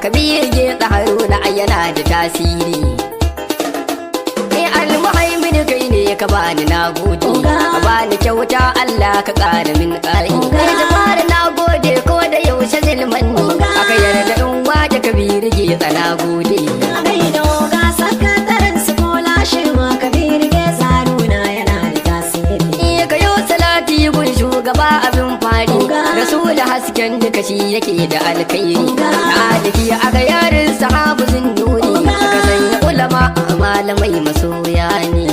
Kabir Getsa Haruna yana da tasiri. Almuhaimin kai ne ka bani na gode, ka bani kyauta Allah ka ƙara min ƙari. Kai ta fara na gode ko da yaushe zilman ne, aka yarda in waje Kabir Getsa na gode. Gaba abin fari Rasul hasken duka shi yake da alkhairi. Na aliki a ga yarin sahabu sun nuni, aka sanya ulama malamai masoya ne.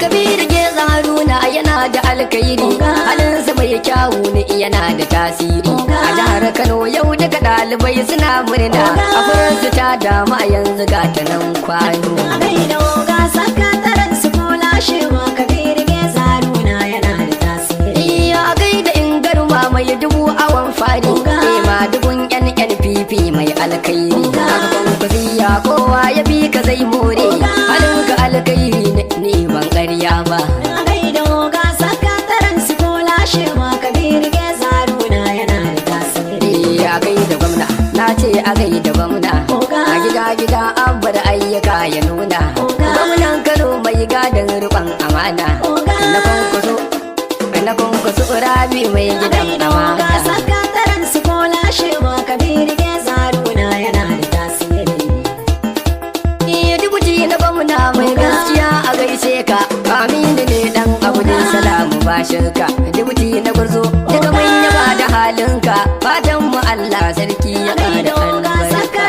Kabir Getsa Haruna yana da alkhairi, halinsa mai kyawu ne yana da tasiri. A jihar Kano yau daga ɗalibai suna murna, a furansu ta damu a yanzu ga ta nan kwano. Mai dubu awon fari ma dubun NNPP mai alkairi. Kwankwasiya kowa ya bi ka zai more, halinka alkairi ne ban ƙarya ba. A gaida gwamna, na ce a gaida gwamna, a gida abba da ayyuka ya nuna. Gwamnan Kano mai gadon riƙon amana, na kwankwaso rabi mai gidan amana. Dubuti na gwamna mai gaskiya a gaishe ka, Aminu ne dan Abdul Salamu ba shirka. Dubuti na gurzo daga manya ba da halinka, fatan mu Allah sarki ya ƙara albarka.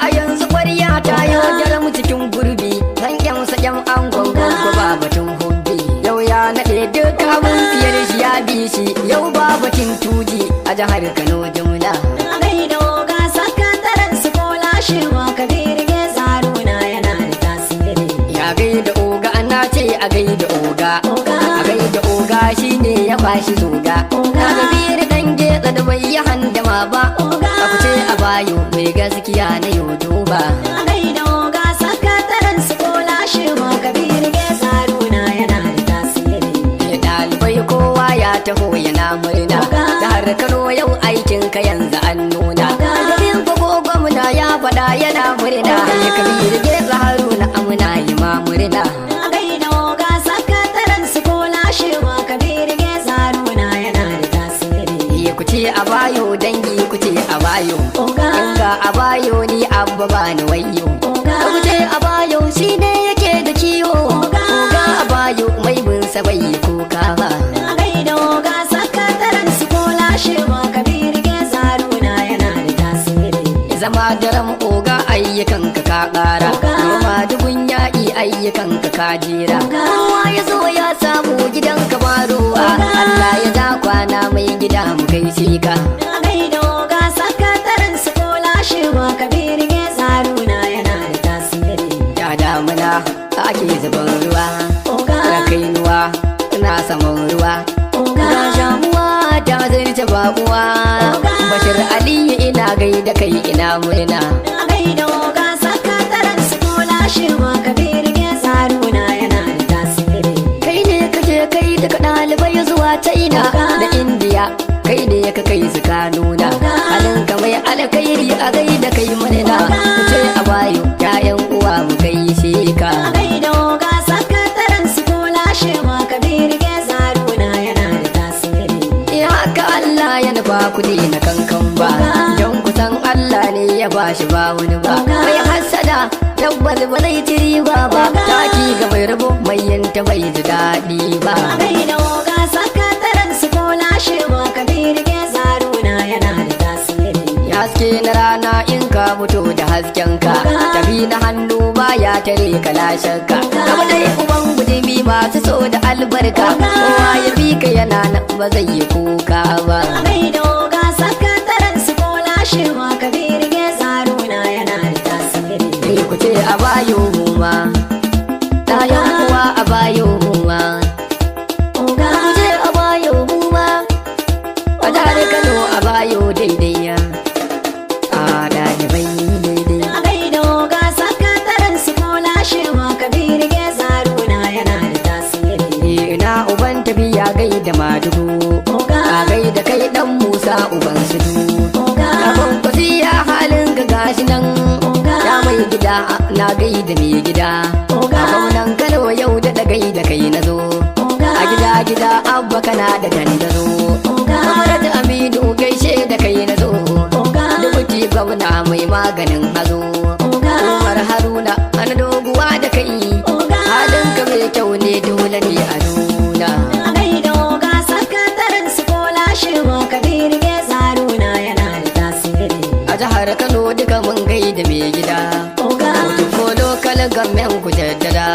A yanzu ƙwarya ta yau mu cikin gurbi, hankensa ƴan angon ko ba batun hobbi. Yau ya naɗe duk abin siyar shi ya bi shi, yau ba batun tuji a jihar Kano jumla. Ya gaida oga ana ce a gaida oga, a gaida oga shine ya fashi zoga. Na Kabir dan Getsa da bai yi handama ba, a kuce a bayo mai gaskiya na yau duba. Taho yana murna, jihar Kano yau aikin ka yanzu an nuna. Domin ko gwamna ya faɗa yana murna, Kabir Getsa Haruna amuna yi ma murna. Ku ce a bayo dangi, ku ce a bayo, inga a bayo ni abba ba ni wayo. Ku ce a bayo shi ne yake da kiwo, oga a bayo mai binsa bai yi kuka ba. Zama daram oga ayyukan ka ƙara, noma dubun yaƙi ayyukan ka jera. Kowa ya zo ya samu gidan ka ruwa, Allah ya ja kwana mai gida mu kai shi ka. Ya damuna ake zuban ruwa, da kainuwa ina saman ruwa. Ga shamuwa ta zarce babuwa, Bashir Aliyu ina gaida kai ina murna. Kai ne kaje kai daga ɗalibai zuwa China da India, kai ne ka kai su ka nuna. Halinka mai alkhairi a gaida kai murna, ku ce a bayo ƴaƴan uwa mu kai shi ka. Ba kuɗi na kankan ba, don kusan Allah ne ya bashi ba wani ba. Mai hasada tabbas ba zai ci riba ba, taki ga mai rabo mai yanta bai ji daɗi ba. Haske na rana in ka fito da haskenka, tafi na hannu baya tare ka lashenka. Kama dai uban gudumi masu so da albarka, kowa ya bi ka yana nan ba zai yi kuka ba. Ku ce a bayo huma, ɗayan kuwa a bayo huma. Ku ce a bayo huma, a jihar Kano a bayo daidai ya. A ɗalibai daidai. ado a gaida kai dan Musa uban su abin kwasiya halin ga gashi nan ya mai gida na gaida mai gida a gwamnan Kano yau da gaida kai na zo a gida abba kana da dandazo kamar da Aminu gaishe da kai na zo dubuti gwamna mai maganin hazo Umar Haruna an doguwa da kai halin ka mai kyau ne dole ne a nuna a jihar Kano duka mun gaida mai gida ko lokal gamen ku jaddada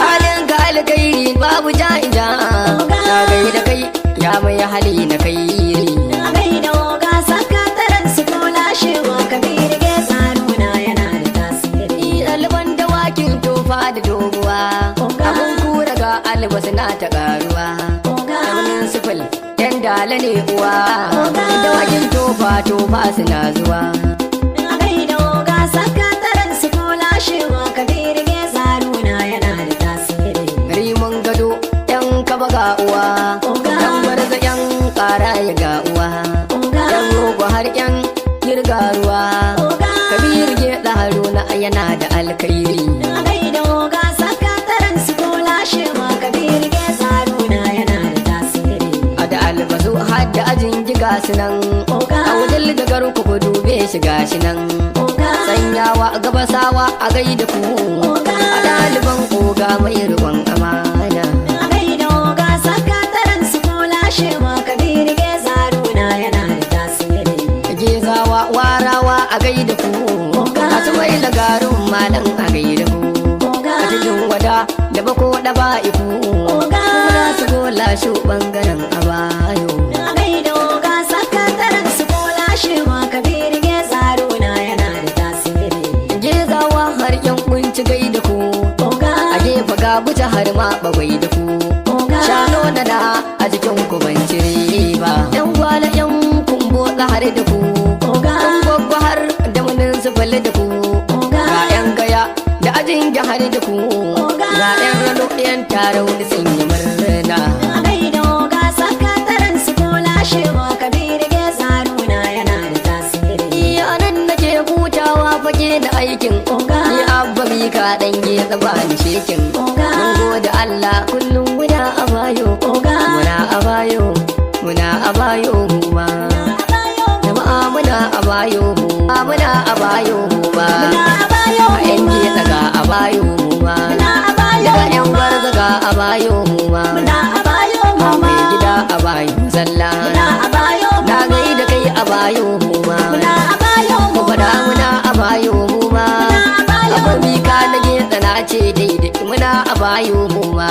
halin ka alkairi babu ja'ija na gaida kai ya mai hali na kai ɗaliban dawakin tofa da doguwa abun kura ga albasa na ta karuwa daunin sifil yan dala ne uwa dawakin tofa suna zuwa rimin gado yan kaba ga uwa yan barza yan kara ya ga uwa yan rogo har yan girga ruwa kabir ge haruna yana da alkairi a da albazu har da ajin giga su nan a wajen ligagar ku dube shi gashi nan sanyawa gabasawa a gaida ku a ɗaliban oga mai rubon amana gezawa warawa a gaida ku a tsawai lagarin malam a gaida ku a cikin wada da bako da ba iku kuma su gola shi bangaren abayo gezawa har yan kunci gaida ku a gefa gabuta har ma bagwai da ku shano da a jikin ku ban cire ba yan gwala yan kumbo har da ku gwagwa har da munin zubal da ku ga yan gaya da ajin har da ku ga yan rano yan tarau da sun yi murna yanan nake hutawa fage da aikin ni abba mi ka dan geza ba ni shekin mun gode Allah kullum muna abayo muna abayo ma jama'a muna abayo ma a yan geza ga abayo ma daga yan barza ga abayo ma mai gida abayo zalla na gaida kai abayo ma mu fada muna abayo ma abin ka na geza na ce daidai muna abayo ma